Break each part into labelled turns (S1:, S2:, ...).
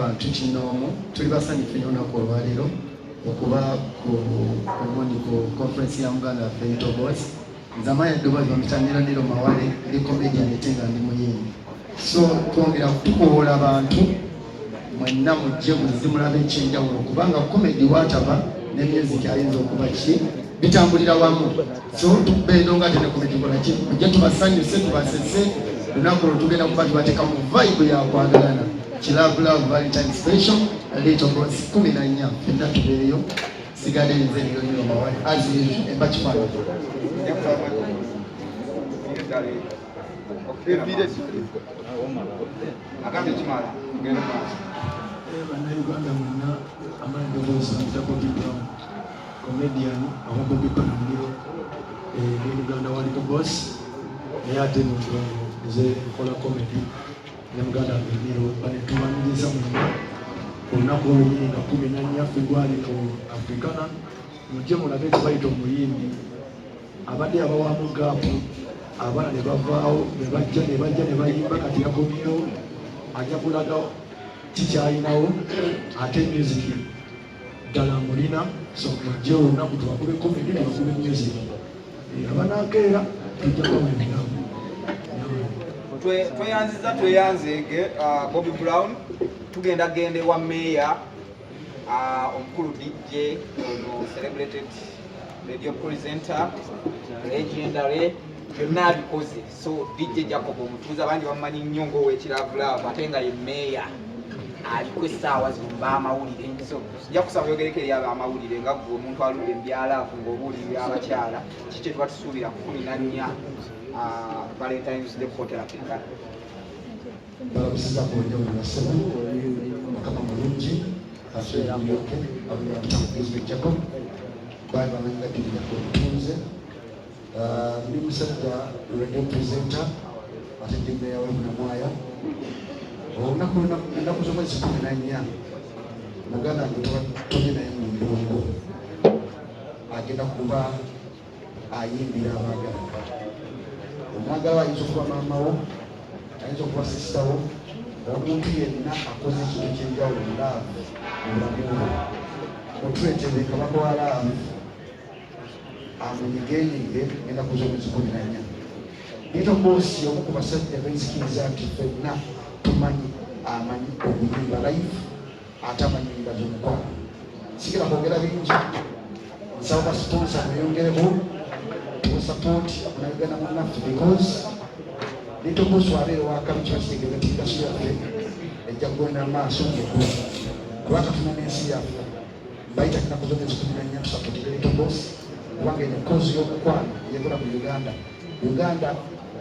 S1: abantu kinoomu tuli basanyufu nnyo olunaku olwaleero okuba ku conference ya muganda waffe Emitwe boss nze amaanyi eddoboozi bamutanira mawale ndi comedian ate nga ndi muyimbi so twongera tukowola abantu mwenna mujje muzzi mulabe ekyenjawulo kubanga comedy wataba ne music ayinza okuba ki bitambulira wamu so tubeera nga tene comedy kola ki mujje tubasanyuse tubasese lunaku olwo tugenda kuba tubateeka mu vibe ya kwagalana Love Valentine Special Little Boss 14 fenna tubeeyo sigade nze nyo mawale as usual embachifana
S2: Uganda mwenna amanda bose Atabukide comedian Abayimbi ni Uganda Little Boss naye ate nze nkola comedy ne Muganda Abayimbi banetumaniriza mwenna olunaku olwenyini nga 14 February ku Africana mujje mulabe ekibayita omuyimbi abadde abawamu gaapu abaana ne bavaawo ne bajja ne bayimba kati yakomyewo ajja kulaga kikyalinawo ate music ddala mulina so mujje olunaku tubakube comedy tubakube music abanakeera tujja kwawemberamu
S3: tweyanzege Bobby Brown tugenda gende wa meya omukulu DJ celebrated radio presenter legendary byonna abikoze so DJ Jacob omutuuza abangi bamumanyi nnyo ng'owekiravu ate nga ye meya aliko essaawa zimba amawulire so sijja kusaba yogereko eri amawulire nga gwe omuntu aludde embyalaafu ng'obuulirira abakyala kikye tuba tusuubira 14 Valentine's Day Hotel Africa.
S1: Barabisiza kuongea unasema kama mrunji asema yote au mtambuzi chako baba anaenda kile kutunze mimi sasa radio presenter atendea Yawe na mwaya unakwenda kusoma siku 9 Muganda kutoka toje na Mungu agenda kuba ayimbira abaganda omwagala ayinza okuba maamawo ayinza okuba sisitawo omuntu yenna akoze ekintu ekyenjawulo mulaavu mulamu otuletebe kabaka wa laavu amunyigenyige genda kuza omwezi 14 Little Boss omu ku basajja bensikiriza nti ffenna tumanyi amanyi obuyimba live ate amanyi nyimba z'omukwano sikira kwogera bingi nsaba basponsa mweyongereho support Uganda Munafti because Little Boss wale wakamu chasike katika sura yake ejagwa na maso ngeko kwaka tunanesi ya baita kana kuzote 14 support Little Boss wange ni kozi yokukwana yekora mu Uganda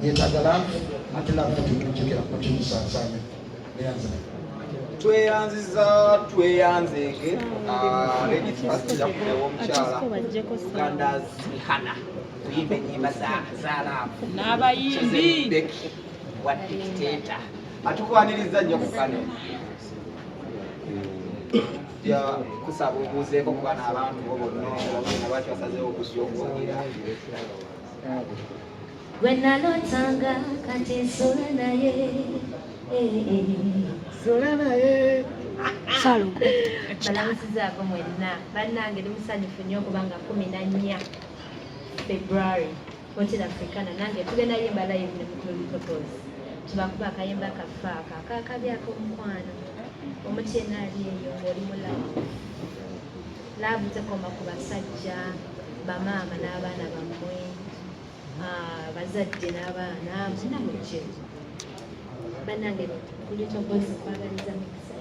S1: yetagala atela kutukira kwa timu sana neanza tweyanzege lady first ya kulewo mchala Uganda's Rihanna kuyimba nyimba za
S4: n'abayimbi
S3: wa dictator atukwaniriza nnyo ku kano ya kusaba obuzeeko kuba n'abantu bonna abaki basazeewo okusyokongera
S5: gwe nalotanga kati sola naye
S4: Salo
S5: balamusizaako mwenna bannange ndi musanyufu nnyo kubanga 14 February Hotel Africana nange tugenda yimba live ne Mutulumya tubakuba akayimba kafa akabyako omukwano omuti yenna ali eyo ng'oli mulamu laavu tekoma ku basajja bamaama n'abaana bammwe bazadde n'abaana muna mujje bannange ku Little Boss kwagaliza mikisa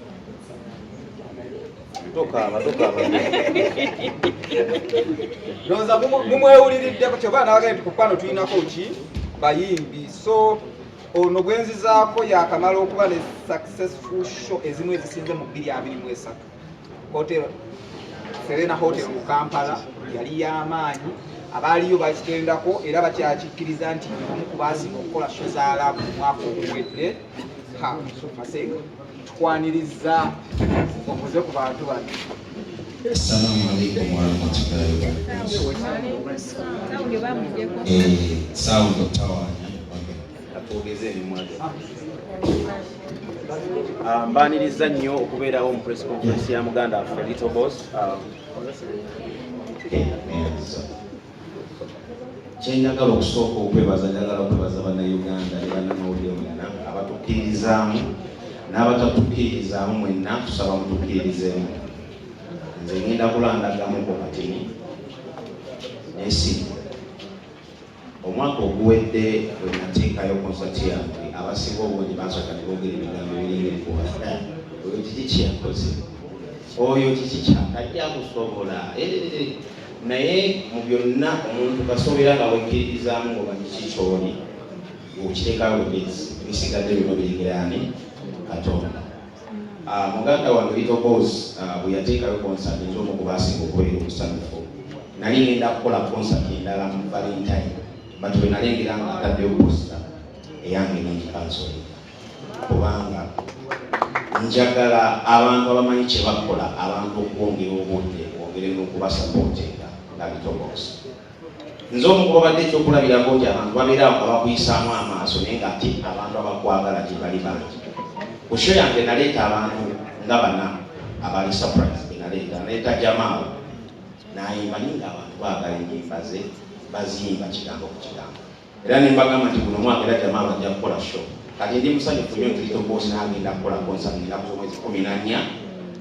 S3: Loza mumwewuliridde kyoba nabagenda tukukwano tulinako ki bayimbi so ono gwenzizaako yakamala okuba ne successful show ezimu ezisinze mu 2023 hotel Serena Hotel mu Kampala yali y'amaanyi abaaliyo bakigendako era bakyakikkiriza nti omu ku baasinga okukola show za laabu mu mwaka oguwedde Masengo tukwaniriza omuze ku bantu bano.
S6: Assalamu alaikum warahmatullahi wabarakatuh. Sound of tower.
S7: Mbaniriza nnyo okubeerawo mu press conference ya muganda waffe Little Boss.
S6: Kyenjagala okusooka okwebaza, njagala okwebaza bannayuganda ne bannamawulire mwenna abatukkiririzaamu n'abatatukkiririzaamu mwenna, tusaba mutukkirizeemu. Nze ngenda kulandagamu ku katini n'esimu. Omwaka oguwedde bwe nateekayo konsati yange, abasinga obungi bansooka ne boogera ebigambo ebiringa enkuba. Oyo kiki kyeyakoze? Oyo kiki kyakajja kusobola? Naye mu byonna omuntu kasobola nga wekkiririzaamu ng'omanyi kiki ky'oli, okiteekayo bisigadde bino birigirani Katonda. Muganda wange Little Boss bwe yateekayo konsati nze omu ku baasinga okubeera omusanyufu. Nali ngenda kukola konsati endala mu Valentine, but bwe nalengera nga ataddeyo posita eyange n'engikansoli, kubanga njagala abantu abamanyi kye bakola, abantu okwongera obudde, bongere n'okubasapootinga nga Little Boss. Nze omu kubadde ekyokulabirako nti abantu babeerawo nga bakuyisaamu amaaso naye nga ati abantu abakwagala gye bali bangi. Ku show yange naleeta abantu nga bana abali surprise be naleeta Jamaawo n'ayimba naye nga abantu baagala ennyimba ze baziyimba kigambo ku kigambo. Era ne mbagamba nti guno mwaka era Jamaawo ajja kukola show. Kati ndi musanyufu nnyo nti Little Boss n'agenda kukola konsati ennaku z'omwezi 14.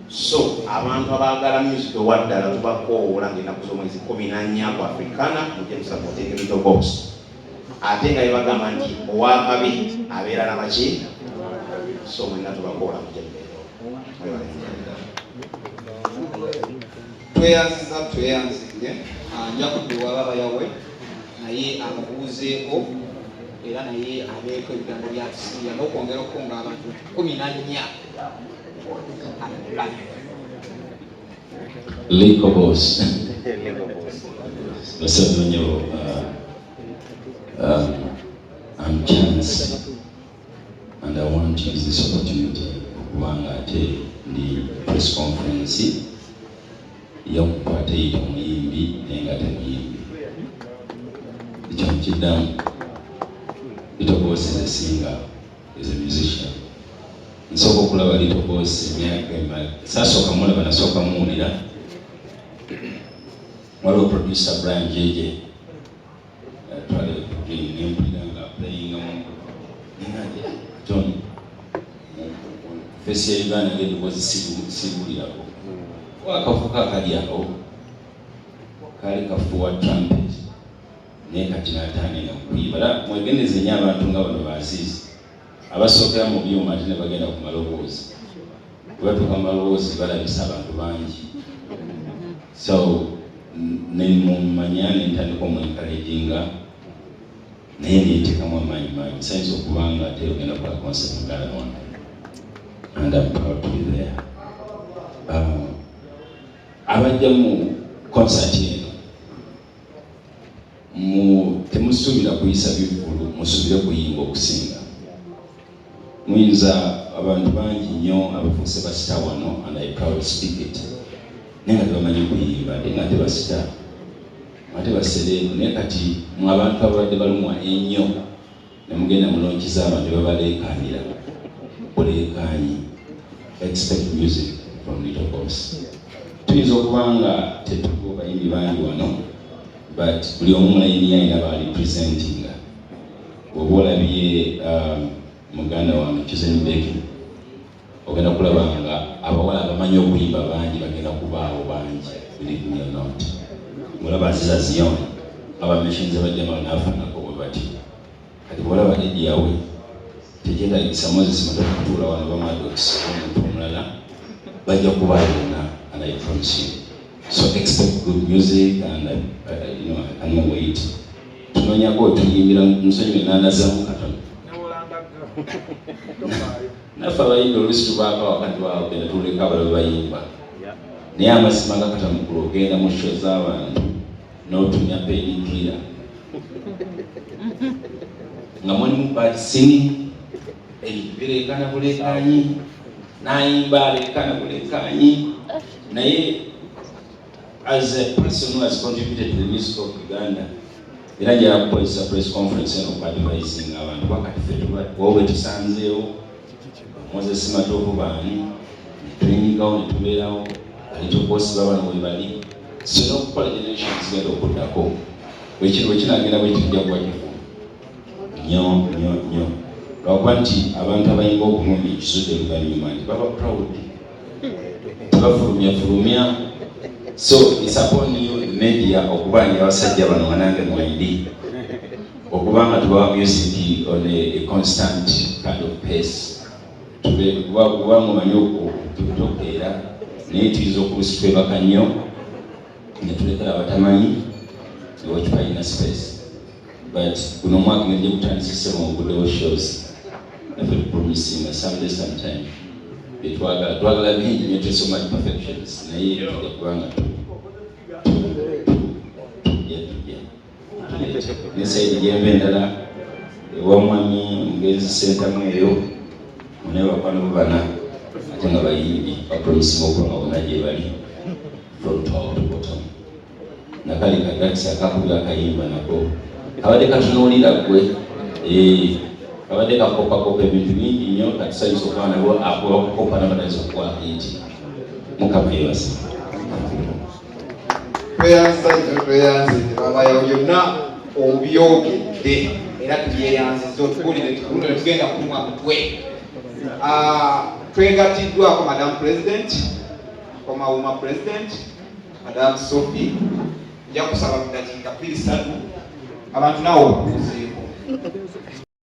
S6: So abantu abaagala music owaddala tubakoowoola ng'ennaku z'omwezi 14 ku Africana mujje musapootinge Little Boss. Ate nga bagamba nti owakabiri abeera n'abaki, so mwenna tubakoola mujje
S3: tweyanzidde nja kudduwa baba Yawe naye amubuuzeeko era naye abeeko ebigambo byatusiya n'okwongerako nga abantu 14.
S6: Little Boss. I'm Chance, and I want to use this opportunity to the press conference. Young party Muyimbi, Nengate Muyimbi. The Chonchidam, Little Boss is a singer, is a musician. Nsoko kulaba Little Boss emyaka emala. Sasooka mulaba nasooka muwulira. Waliwo producer Brian JJ. Twali mpulira nga playing John. Fesi ya Uganda ng'Little Boss sibuulirako. Wakafuka akalyako kali kafuwa trumpet naye kati n'atandika kuyimba. Mwegendeze nnyo abantu nga bano bazizi abasookera mu byuma ate ne bagenda ku maloboozi. Bwe batuuka mu maloboozi balabisa abantu bangi. So ne mumanya ne ntandika omu-encouraginga naye neeteekamu amaanyi mangi. Nsanyusa okuba nga ate ogenda kukola concert muganda wange, and I'm proud to be there. Abajja mu concert eno temusuubira kuyisa bivulu, musuubire kuyimba okusinga. Muyinza abantu bangi nnyo abafuuse basita wano, and I proud to speak it, naye nga tebamanyi kuyimba ate nga tebasita ate basereeku. Naye kati mu abantu ababadde balumwa ennyo ne mugenda mulonkiza abantu babaleekaanira buleekaanyi. Expect music from Little Boss. Tuyinza okuba nga tetuliko bayimbi bangi wano, but buli omu mulayini alina baali presentinga. Bw'oba olabye muganda wange Kizembeki, ogenda kulaba nga abawala abamanyi okuyimba bangi bagenda kubaawo bangi, believe me or not. Mulaba Aziza Zion, abameshinze bajjama n'afaanako bwe bati. Kati bw'olaba Eddy Yawe tekyetaagisa Moses Matola kutuula wano bamadox omuntu omulala bajja kubaayona, and I promise you. So expect good music, and I cannot wait. Tunonyako tuyimbira musonyiwe n'anazamu katono. Naffe abayimbi oluusi tubaako wakati waabwe ne tuleka abalabe bayimba. Naye amazima nga katamukulu ogenda mu show z'abantu n'otumya painkiller nga mulimu bad singing, bireekana buleekaanyi, n'ayimba aleekana buleekaanyi. Naye as a person who has contributed to the music of Uganda, era njala kukozesa press conference eno ku advising abantu wakati ffe wowe tusanzeewo Moses Matovu bani tulingawo ne tubeerawo alito bosi baba no webali so okukola generations genda okuddako bwekintu bwekinagenda bwekijja kuba kifu nnyo lwakuba nti abantu abayimba okumumya ekizudde luvannyuma nti baba proud tebafulumya so it's upon you media okubanja abasajja bano banange mwindi okubanga tubawa music on a constant kind of pace kubanga omanyi okutokeera naye tuyinza okulusi twebaka nnyo ne tulekera abatamanyi ewekipalina space but guno omwaka ngejja kutandisisemu oguddewo shows naffe tupromisinga sometime twagala bingi nyo so much perfections naye tujja kubanga nesaidi gyemba endala ewamwami omugenzi sentamu eyo munaye bakwano bubana ate nga bayimbi bapromisinga okuba nga bonna gye bali from top to bottom nakali kagatisa akakubira akayimba nako kabadde katunuulira gwe kabadde kakopakopa ebintu bingi nnyo katusanyusa okuba nabo abakukopa n'abatandisa okukola enti mukama yebasa
S3: tweyanze babayo byonna obyogedde era tubyeyanziza otukulire tugenda kulumwa mutwe twegatiddwako Madam President Komawuma President Madam Sophie nja kusaba mu dakiika 2-3 abantu naawe obuuze